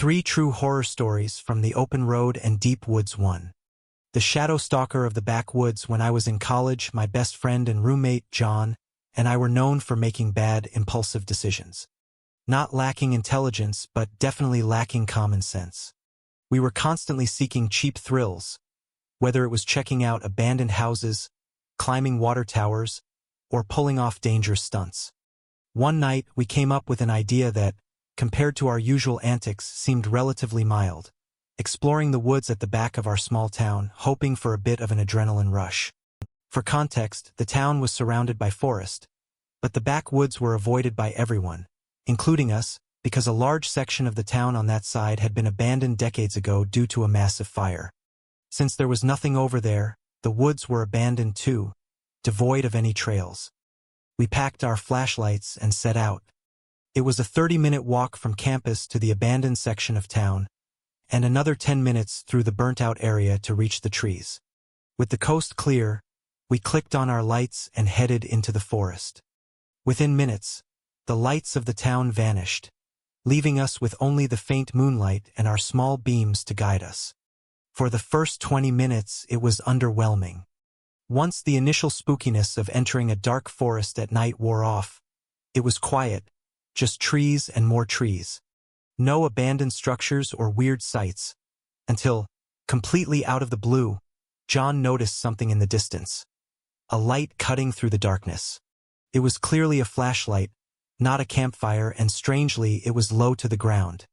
3 true horror stories from the open road and deep woods. 1. The shadow stalker of the backwoods. When I was in college, my best friend and roommate, John, and I were known for making bad, impulsive decisions. Not lacking intelligence, but definitely lacking common sense. We were constantly seeking cheap thrills, whether it was checking out abandoned houses, climbing water towers, or pulling off dangerous stunts. One night, we came up with an idea that, compared to our usual antics, seemed relatively mild. Exploring the woods at the back of our small town, hoping for a bit of an adrenaline rush. For context, the town was surrounded by forest, but the backwoods were avoided by everyone, including us, because a large section of the town on that side had been abandoned decades ago due to a massive fire. Since there was nothing over there, the woods were abandoned too, devoid of any trails. We packed our flashlights and set out. It was a 30-minute walk from campus to the abandoned section of town, and another 10 minutes through the burnt-out area to reach the trees. With the coast clear, we clicked on our lights and headed into the forest. Within minutes, the lights of the town vanished, leaving us with only the faint moonlight and our small beams to guide us. For the first 20 minutes, it was underwhelming. Once the initial spookiness of entering a dark forest at night wore off, it was quiet, just trees and more trees. No abandoned structures or weird sights, until, completely out of the blue, John noticed something in the distance. A light cutting through the darkness. It was clearly a flashlight, not a campfire, and strangely, it was low to the ground.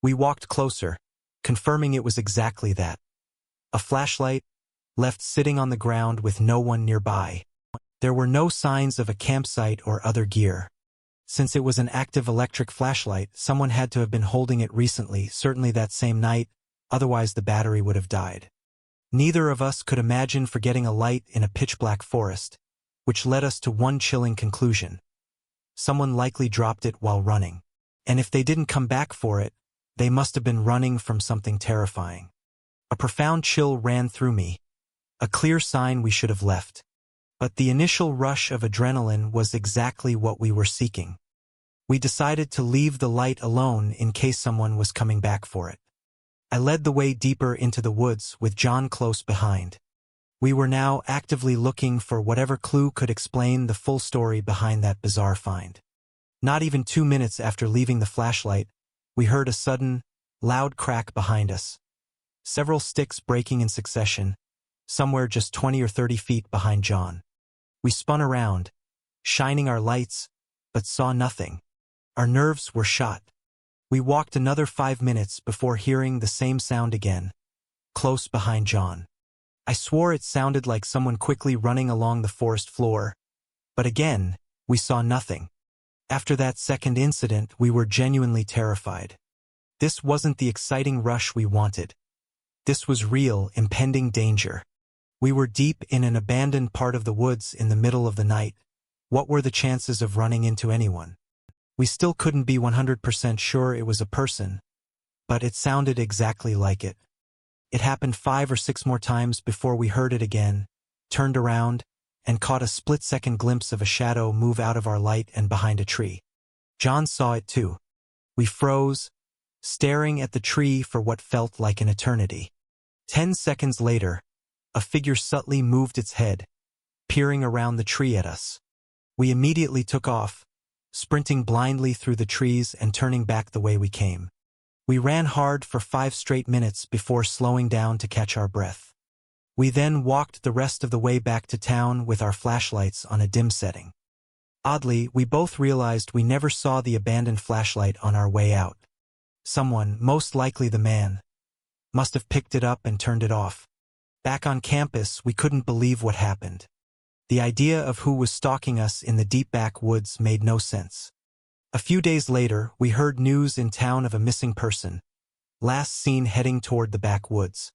We walked closer, confirming it was exactly that. A flashlight, left sitting on the ground with no one nearby. There were no signs of a campsite or other gear. Since it was an active electric flashlight, someone had to have been holding it recently, certainly that same night, otherwise the battery would have died. Neither of us could imagine forgetting a light in a pitch-black forest, which led us to one chilling conclusion. Someone likely dropped it while running. And if they didn't come back for it, they must have been running from something terrifying. A profound chill ran through me, a clear sign we should have left. But the initial rush of adrenaline was exactly what we were seeking. We decided to leave the light alone in case someone was coming back for it. I led the way deeper into the woods with John close behind. We were now actively looking for whatever clue could explain the full story behind that bizarre find. Not even 2 minutes after leaving the flashlight, we heard a sudden, loud crack behind us. Several sticks breaking in succession, somewhere just 20 or 30 feet behind John. We spun around, shining our lights, but saw nothing. Our nerves were shot. We walked another 5 minutes before hearing the same sound again, close behind John. I swore it sounded like someone quickly running along the forest floor, but again, we saw nothing. After that second incident, we were genuinely terrified. This wasn't the exciting rush we wanted. This was real, impending danger. We were deep in an abandoned part of the woods in the middle of the night. What were the chances of running into anyone? We still couldn't be 100% sure it was a person, but it sounded exactly like it. It happened 5 or 6 more times before we heard it again, turned around, and caught a split-second glimpse of a shadow move out of our light and behind a tree. John saw it too. We froze, staring at the tree for what felt like an eternity. 10 seconds later, a figure subtly moved its head, peering around the tree at us. We immediately took off, sprinting blindly through the trees and turning back the way we came. We ran hard for 5 straight minutes before slowing down to catch our breath. We then walked the rest of the way back to town with our flashlights on a dim setting. Oddly, we both realized we never saw the abandoned flashlight on our way out. Someone, most likely the man, must have picked it up and turned it off. Back on campus, we couldn't believe what happened. The idea of who was stalking us in the deep backwoods made no sense. A few days later, we heard news in town of a missing person, last seen heading toward the backwoods.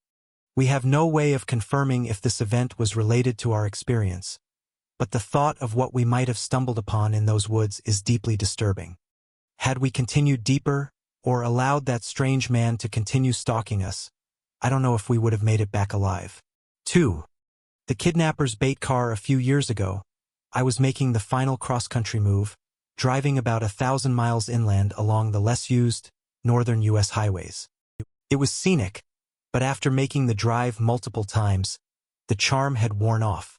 We have no way of confirming if this event was related to our experience, but the thought of what we might have stumbled upon in those woods is deeply disturbing. Had we continued deeper, or allowed that strange man to continue stalking us, I don't know if we would have made it back alive. 2. The kidnapper's bait car. A few years ago, I was making the final cross-country move, driving about 1,000 miles inland along the less used, northern U.S. highways. It was scenic, but after making the drive multiple times, the charm had worn off.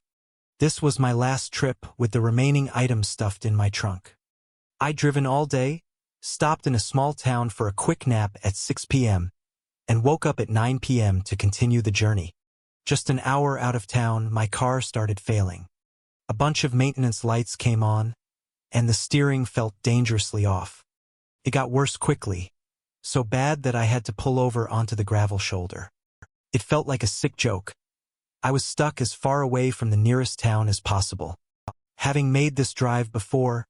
This was my last trip with the remaining items stuffed in my trunk. I'd driven all day, stopped in a small town for a quick nap at 6 p.m., and woke up at 9 p.m. to continue the journey. Just an hour out of town, my car started failing. A bunch of maintenance lights came on, and the steering felt dangerously off. It got worse quickly, so bad that I had to pull over onto the gravel shoulder. It felt like a sick joke. I was stuck as far away from the nearest town as possible. Having made this drive before,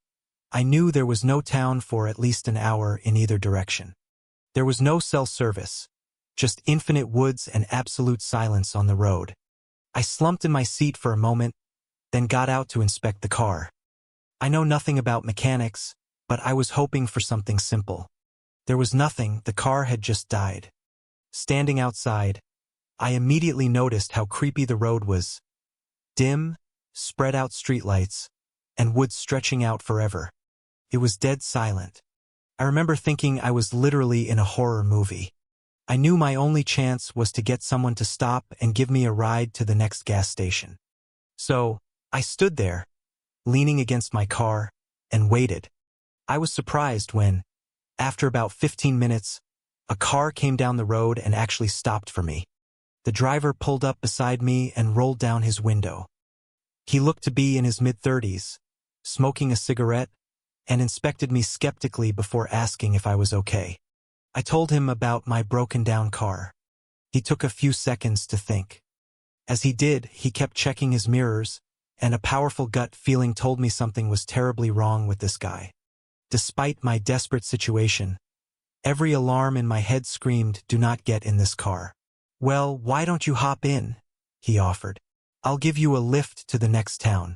I knew there was no town for at least an hour in either direction. There was no cell service, just infinite woods and absolute silence on the road. I slumped in my seat for a moment, then got out to inspect the car. I know nothing about mechanics, but I was hoping for something simple. There was nothing, the car had just died. Standing outside, I immediately noticed how creepy the road was. Dim, spread-out streetlights, and woods stretching out forever. It was dead silent. I remember thinking I was literally in a horror movie. I knew my only chance was to get someone to stop and give me a ride to the next gas station. So, I stood there, leaning against my car, and waited. I was surprised when, after about 15 minutes, a car came down the road and actually stopped for me. The driver pulled up beside me and rolled down his window. He looked to be in his mid-30s, smoking a cigarette, and inspected me skeptically before asking if I was okay. I told him about my broken-down car. He took a few seconds to think. As he did, he kept checking his mirrors, and a powerful gut feeling told me something was terribly wrong with this guy. Despite my desperate situation, every alarm in my head screamed, "Do not get in this car." "Well, why don't you hop in?" he offered. "I'll give you a lift to the next town.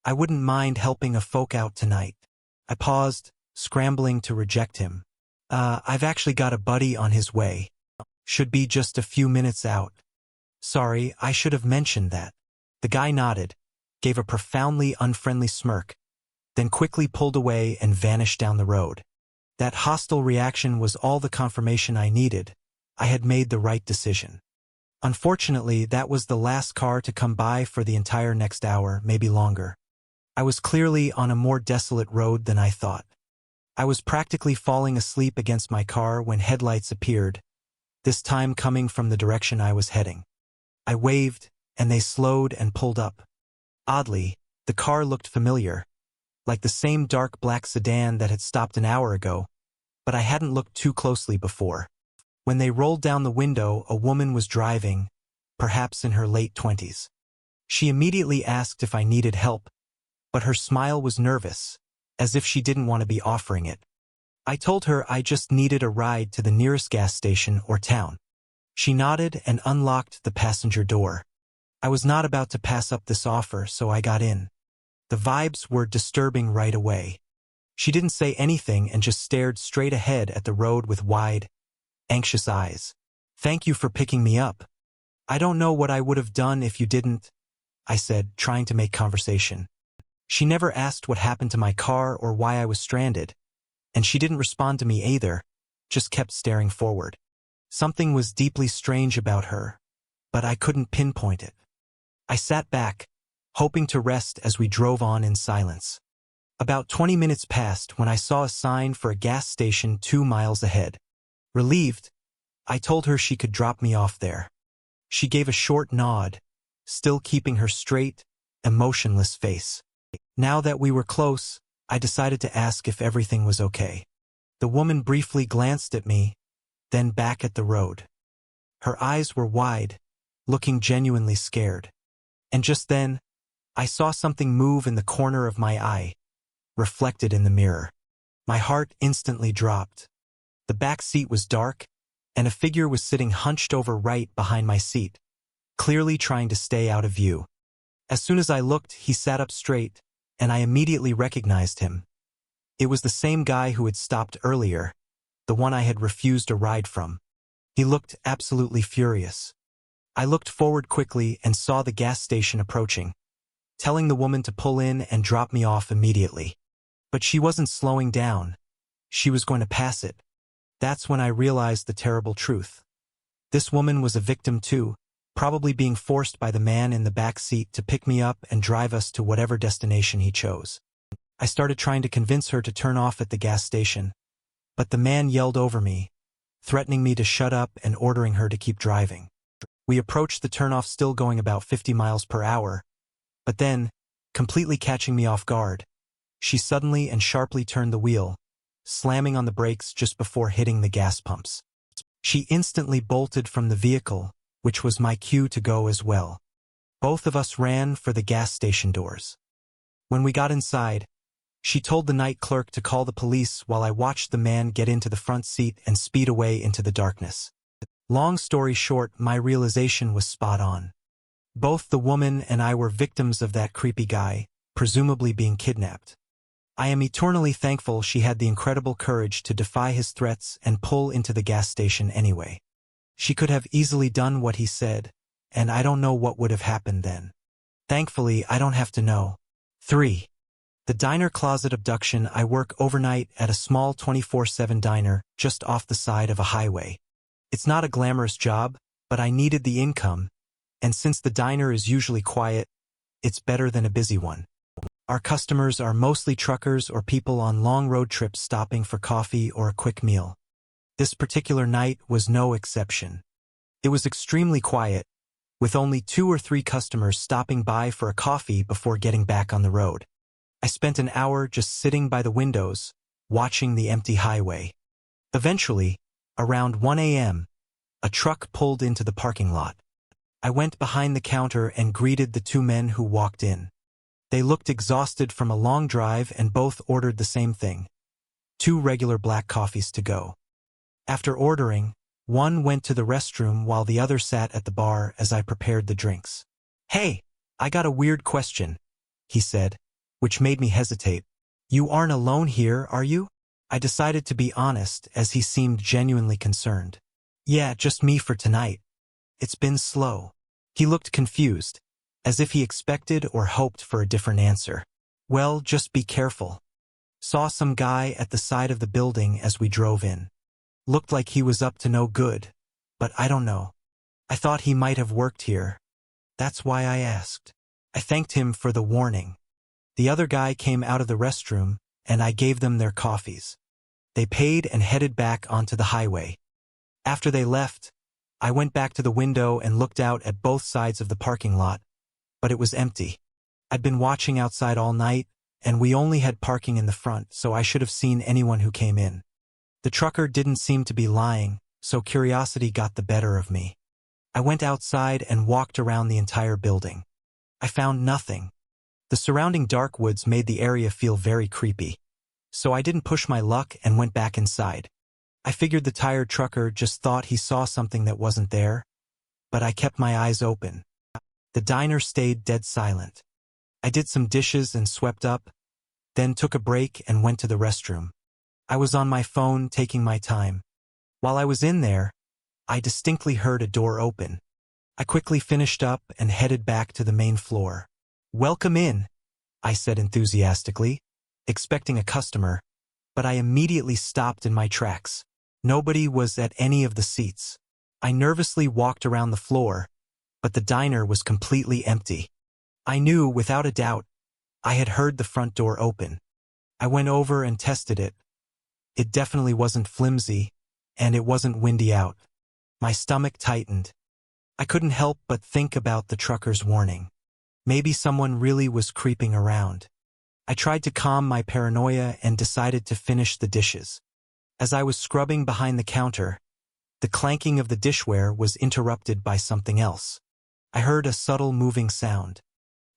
I wouldn't mind helping a folk out tonight." I paused, scrambling to reject him. I've actually got a buddy on his way. Should be just a few minutes out." "Sorry, I should have mentioned that." The guy nodded, gave a profoundly unfriendly smirk, then quickly pulled away and vanished down the road. That hostile reaction was all the confirmation I needed. I had made the right decision. Unfortunately, that was the last car to come by for the entire next hour, maybe longer. I was clearly on a more desolate road than I thought. I was practically falling asleep against my car when headlights appeared, this time coming from the direction I was heading. I waved, and they slowed and pulled up. Oddly, the car looked familiar, like the same dark black sedan that had stopped an hour ago, but I hadn't looked too closely before. When they rolled down the window, a woman was driving, perhaps in her late 20s. She immediately asked if I needed help, but her smile was nervous, as if she didn't want to be offering it. I told her I just needed a ride to the nearest gas station or town. She nodded and unlocked the passenger door. I was not about to pass up this offer, so I got in. The vibes were disturbing right away. She didn't say anything and just stared straight ahead at the road with wide, anxious eyes. "Thank you for picking me up. I don't know what I would have done if you didn't," I said, trying to make conversation. She never asked what happened to my car or why I was stranded, and she didn't respond to me either, just kept staring forward. Something was deeply strange about her, but I couldn't pinpoint it. I sat back, hoping to rest as we drove on in silence. About 20 minutes passed when I saw a sign for a gas station 2 miles ahead. Relieved, I told her she could drop me off there. She gave a short nod, still keeping her straight, emotionless face. Now that we were close, I decided to ask if everything was okay. The woman briefly glanced at me, then back at the road. Her eyes were wide, looking genuinely scared. And just then, I saw something move in the corner of my eye, reflected in the mirror. My heart instantly dropped. The back seat was dark, and a figure was sitting hunched over right behind my seat, clearly trying to stay out of view. As soon as I looked, he sat up straight, and I immediately recognized him. It was the same guy who had stopped earlier, the one I had refused a ride from. He looked absolutely furious. I looked forward quickly and saw the gas station approaching, telling the woman to pull in and drop me off immediately. But she wasn't slowing down. She was going to pass it. That's when I realized the terrible truth. This woman was a victim too, probably being forced by the man in the back seat to pick me up and drive us to whatever destination he chose. I started trying to convince her to turn off at the gas station, but the man yelled over me, threatening me to shut up and ordering her to keep driving. We approached the turnoff still going about 50 miles per hour, but then, completely catching me off guard, she suddenly and sharply turned the wheel, slamming on the brakes just before hitting the gas pumps. She instantly bolted from the vehicle, which was my cue to go as well. Both of us ran for the gas station doors. When we got inside, she told the night clerk to call the police while I watched the man get into the front seat and speed away into the darkness. Long story short, my realization was spot on. Both the woman and I were victims of that creepy guy, presumably being kidnapped. I am eternally thankful she had the incredible courage to defy his threats and pull into the gas station anyway. She could have easily done what he said, and I don't know what would have happened then. Thankfully, I don't have to know. 3. The diner closet abduction. I work overnight at a small 24/7 diner just off the side of a highway. It's not a glamorous job, but I needed the income, and since the diner is usually quiet, it's better than a busy one. Our customers are mostly truckers or people on long road trips stopping for coffee or a quick meal. This particular night was no exception. It was extremely quiet, with only 2 or 3 customers stopping by for a coffee before getting back on the road. I spent an hour just sitting by the windows, watching the empty highway. Eventually, around 1 a.m., a truck pulled into the parking lot. I went behind the counter and greeted the 2 men who walked in. They looked exhausted from a long drive and both ordered the same thing: 2 regular black coffees to go. After ordering, one went to the restroom while the other sat at the bar as I prepared the drinks. "Hey, I got a weird question," he said, which made me hesitate. "You aren't alone here, are you?" I decided to be honest as he seemed genuinely concerned. "Yeah, just me for tonight. It's been slow." He looked confused, as if he expected or hoped for a different answer. "Well, just be careful. Saw some guy at the side of the building as we drove in. Looked like he was up to no good, but I don't know. I thought he might have worked here. That's why I asked." I thanked him for the warning. The other guy came out of the restroom, and I gave them their coffees. They paid and headed back onto the highway. After they left, I went back to the window and looked out at both sides of the parking lot, but it was empty. I'd been watching outside all night, and we only had parking in the front, so I should have seen anyone who came in. The trucker didn't seem to be lying, so curiosity got the better of me. I went outside and walked around the entire building. I found nothing. The surrounding dark woods made the area feel very creepy, so I didn't push my luck and went back inside. I figured the tired trucker just thought he saw something that wasn't there, but I kept my eyes open. The diner stayed dead silent. I did some dishes and swept up, then took a break and went to the restroom. I was on my phone taking my time. While I was in there, I distinctly heard a door open. I quickly finished up and headed back to the main floor. "Welcome in," I said enthusiastically, expecting a customer, but I immediately stopped in my tracks. Nobody was at any of the seats. I nervously walked around the floor, but the diner was completely empty. I knew, without a doubt, I had heard the front door open. I went over and tested it. It definitely wasn't flimsy, and it wasn't windy out. My stomach tightened. I couldn't help but think about the trucker's warning. Maybe someone really was creeping around. I tried to calm my paranoia and decided to finish the dishes. As I was scrubbing behind the counter, the clanking of the dishware was interrupted by something else. I heard a subtle moving sound.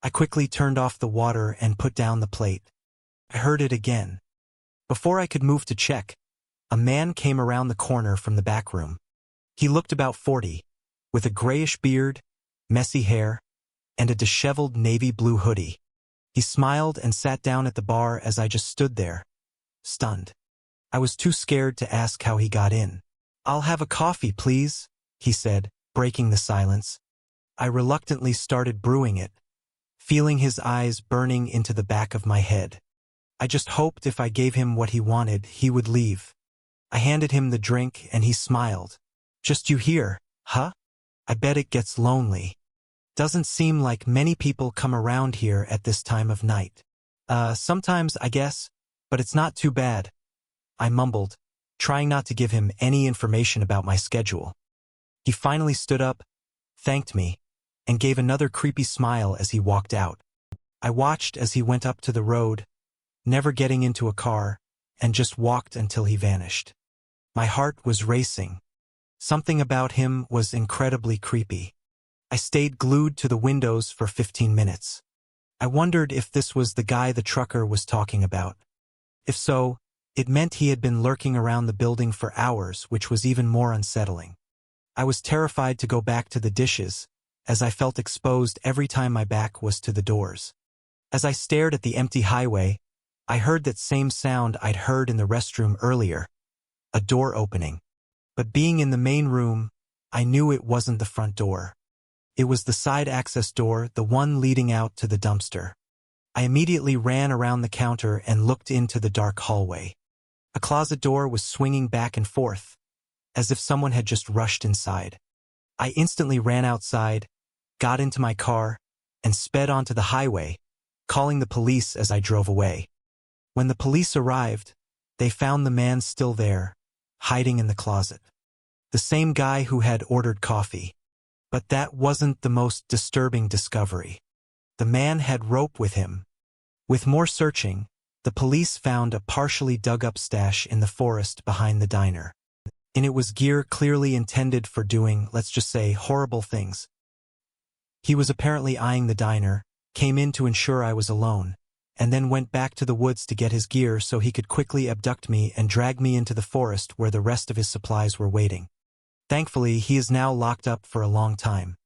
I quickly turned off the water and put down the plate. I heard it again. Before I could move to check, a man came around the corner from the back room. He looked about 40, with a grayish beard, messy hair, and a disheveled navy blue hoodie. He smiled and sat down at the bar as I just stood there, stunned. I was too scared to ask how he got in. "I'll have a coffee, please," he said, breaking the silence. I reluctantly started brewing it, feeling his eyes burning into the back of my head. I just hoped if I gave him what he wanted, he would leave. I handed him the drink and he smiled. Just you here, huh? I bet it gets lonely. Doesn't seem like many people come around here at this time of night. Sometimes, I guess, but it's not too bad, I mumbled, trying not to give him any information about my schedule. He finally stood up, thanked me, and gave another creepy smile as he walked out. I watched as he went up to the road, never getting into a car, and just walked until he vanished. My heart was racing. Something about him was incredibly creepy. I stayed glued to the windows for 15 minutes. I wondered if this was the guy the trucker was talking about. If so, it meant he had been lurking around the building for hours, which was even more unsettling. I was terrified to go back to the dishes, as I felt exposed every time my back was to the doors. As I stared at the empty highway, I heard that same sound I'd heard in the restroom earlier, a door opening. But being in the main room, I knew it wasn't the front door. It was the side access door, the one leading out to the dumpster. I immediately ran around the counter and looked into the dark hallway. A closet door was swinging back and forth, as if someone had just rushed inside. I instantly ran outside, got into my car, and sped onto the highway, calling the police as I drove away. When the police arrived, they found the man still there, hiding in the closet. The same guy who had ordered coffee. But that wasn't the most disturbing discovery. The man had rope with him. With more searching, the police found a partially dug-up stash in the forest behind the diner. And it was gear clearly intended for doing, let's just say, horrible things. He was apparently eyeing the diner, came in to ensure I was alone, and then went back to the woods to get his gear so he could quickly abduct me and drag me into the forest where the rest of his supplies were waiting. Thankfully, he is now locked up for a long time.